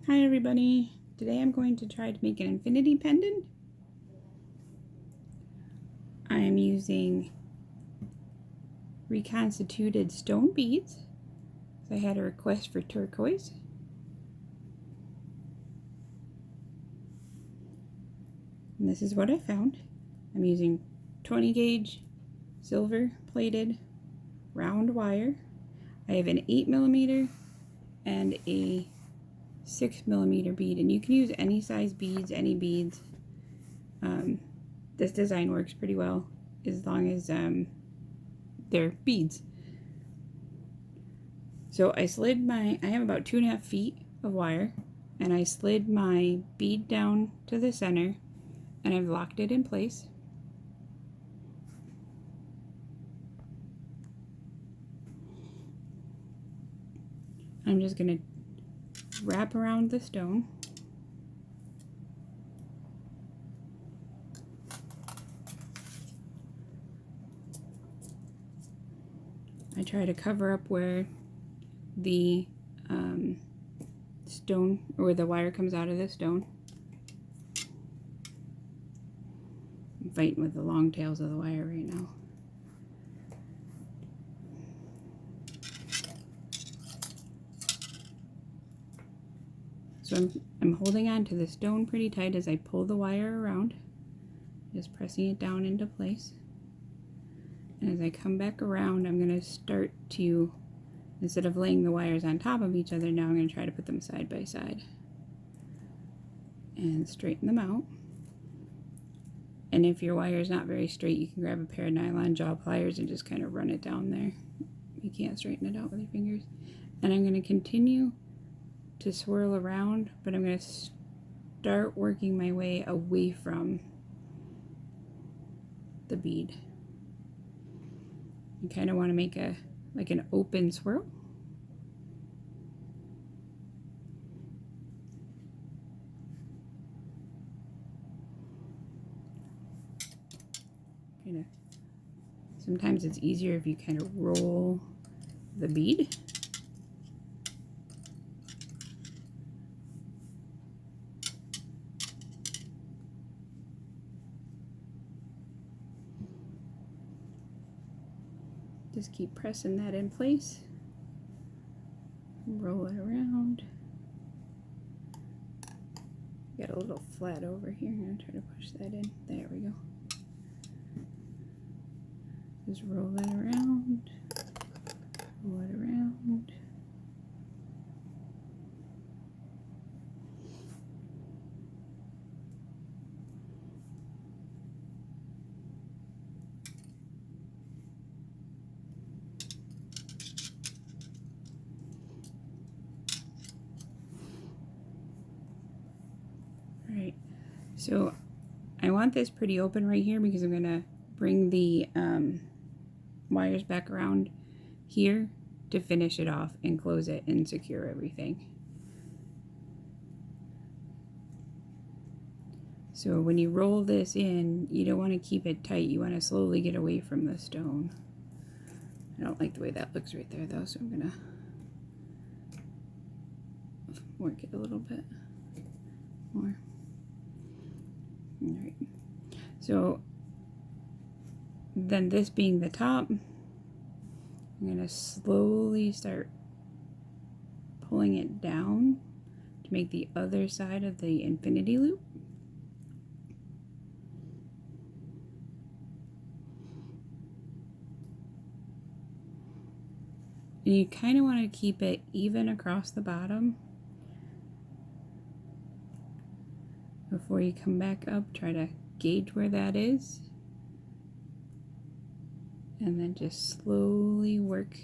Hi everybody, today I'm going to try to make an infinity pendant. I am using reconstituted stone beads. I had a request for turquoise. And this is what I found. I'm using 20 gauge silver plated round wire. I have an 8mm and a 6mm bead, and you can use any size beads, any beads. This design works pretty well as long as they're beads. So I have about 2.5 feet of wire, and I slid my bead down to the center, and I've locked it in place. I'm just going to wrap around the stone. I try to cover up where the stone, or where the wire comes out of the stone. I'm fighting with the long tails of the wire right now. So I'm holding on to the stone pretty tight as I pull the wire around, just pressing it down into place. And as I come back around, I'm going to start to, instead of laying the wires on top of each other, now I'm going to try to put them side by side and straighten them out. And if your wire is not very straight, you can grab a pair of nylon jaw pliers and just kind of run it down there. You can't straighten it out with your fingers. And I'm going to continue to swirl around, but I'm going to start working my way away from the bead. You kind of want to make like an open swirl. Sometimes it's easier if you kind of roll the bead. Just keep pressing that in place. Roll it around. Got a little flat over here. I'm going to try to push that in. There we go. Just roll that around. Roll it around. Alright, so I want this pretty open right here because I'm going to bring the wires back around here to finish it off and close it and secure everything. So when you roll this in, you don't want to keep it tight. You want to slowly get away from the stone. I don't like the way that looks right there though, so I'm going to work it a little bit more. Alright, so then this being the top, I'm going to slowly start pulling it down to make the other side of the infinity loop. And you kind of want to keep it even across the bottom. Before you come back up, try to gauge where that is. And then just slowly work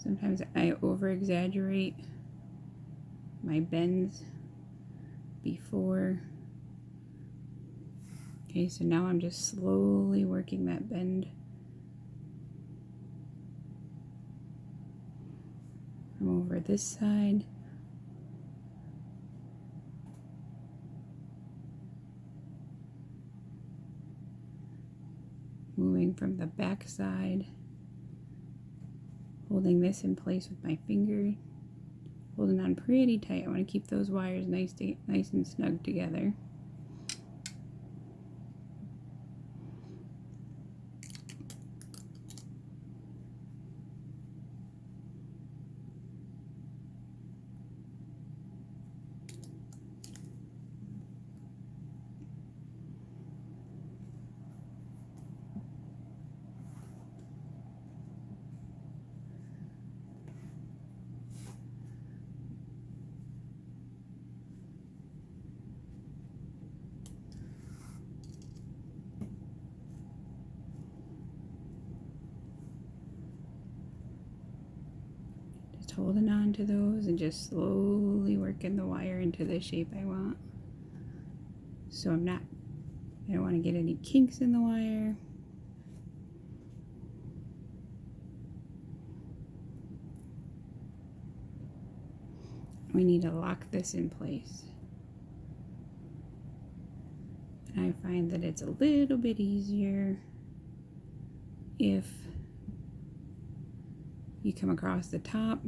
sometimes I over exaggerate my bends before. Okay, so now I'm just slowly working that bend from over this side. Moving going from the back side, holding this in place with my finger, holding on pretty tight. I want to keep those wires nice and snug together. Holding on to those and just slowly working the wire into the shape I want. So I don't want to get any kinks in the wire. We need to lock this in place. And I find that it's a little bit easier if you come across the top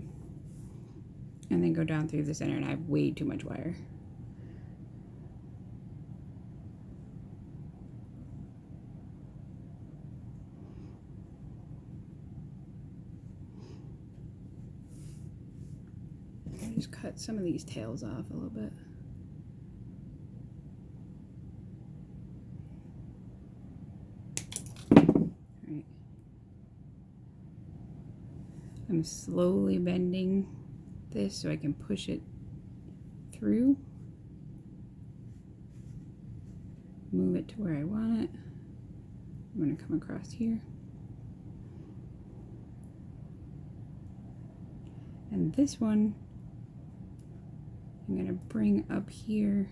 and then go down through the center, and I have way too much wire. Just cut some of these tails off a little bit. Right. I'm slowly bending this so I can push it through. Move it to where I want it. I'm going to come across here. And this one I'm going to bring up here.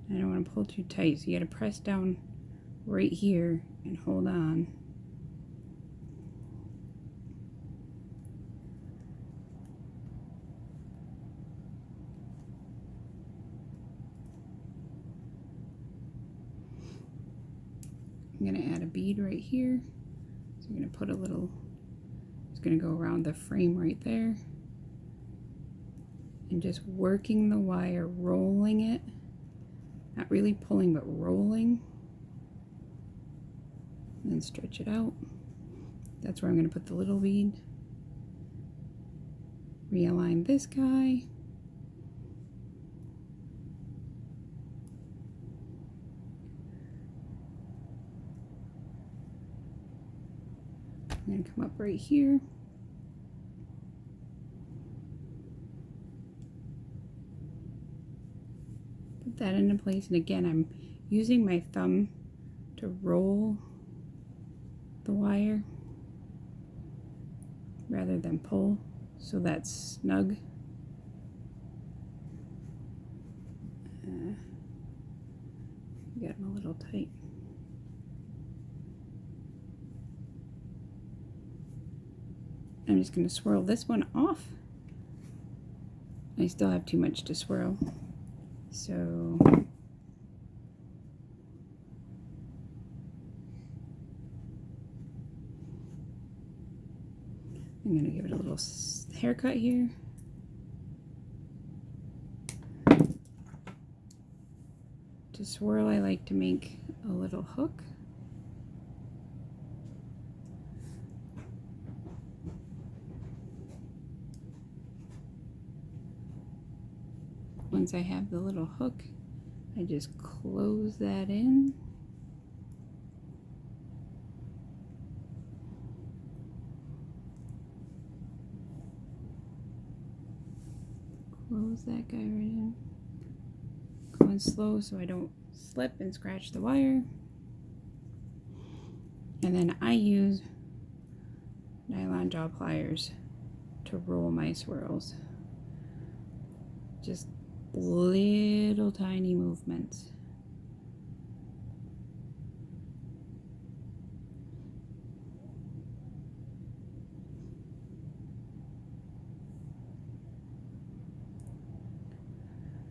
I don't want to pull too tight, so you got to press down right here and hold on. I'm going to add a bead right here. So I'm going to put a little, it's going to go around the frame right there. And just working the wire, rolling it. Not really pulling, but rolling. And then stretch it out. That's where I'm going to put the little bead. Realign this guy. I'm going to come up right here. Put that into place, and again I'm using my thumb to roll the wire rather than pull, so that's snug. Got them a little tight. I'm just going to swirl this one off. I still have too much to swirl, so I'm going to give it a little haircut here. To swirl, I like to make a little hook. Once I have the little hook, I just close that in. Close that guy right in. Going slow so I don't slip and scratch the wire. And then I use nylon jaw pliers to roll my swirls. Just little tiny movements.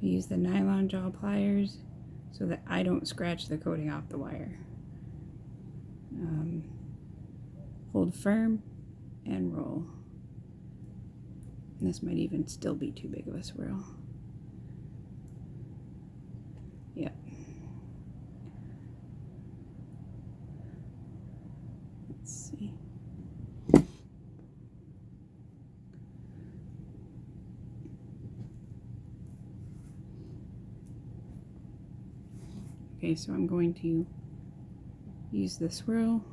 I use the nylon jaw pliers so that I don't scratch the coating off the wire. hold firm, and roll. And this might even still be too big of a swirl. Yep. Let's see. Okay, so I'm going to use the swirl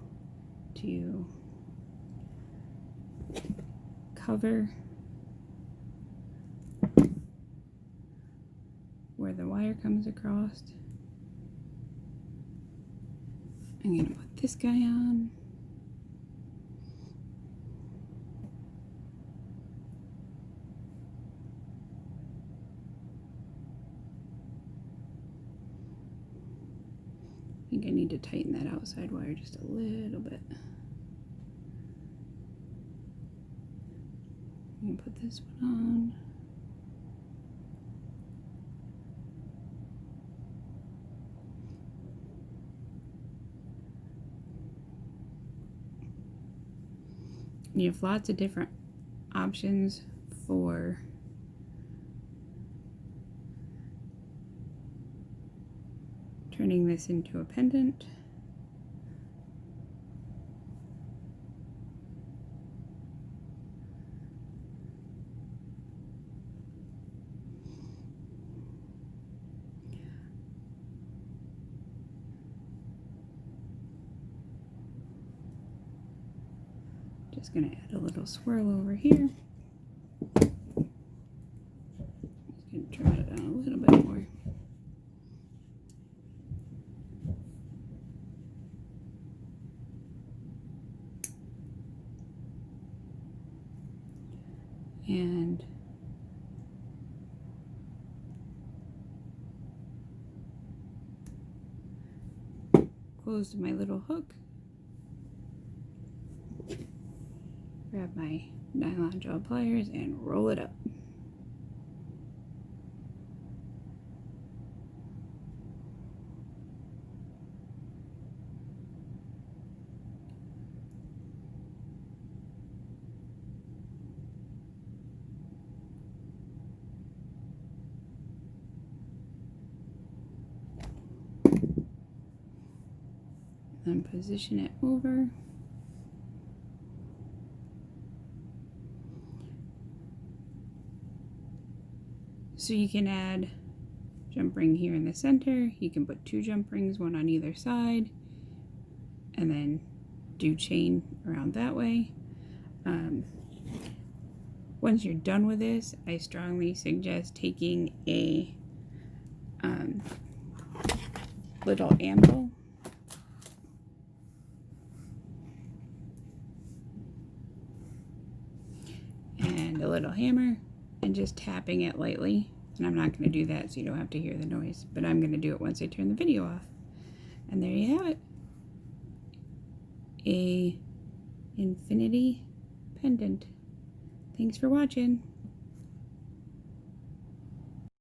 to cover where the wire comes across. I'm going to put this guy on. I think I need to tighten that outside wire just a little bit. I'm going to put this one on. You have lots of different options for turning this into a pendant. Just going to add a little swirl over here. Just going to trim it down a little bit more. And close my little hook. Grab my nylon jaw pliers and roll it up. Then position it over. So you can add jump ring here in the center. You can put 2 jump rings, one on either side, and then do chain around that way. Once you're done with this, I strongly suggest taking a little anvil and a little hammer and just tapping it lightly. And I'm not going to do that so you don't have to hear the noise, but I'm going to do it once I turn the video off. And there you have it. A infinity pendant. Thanks for watching.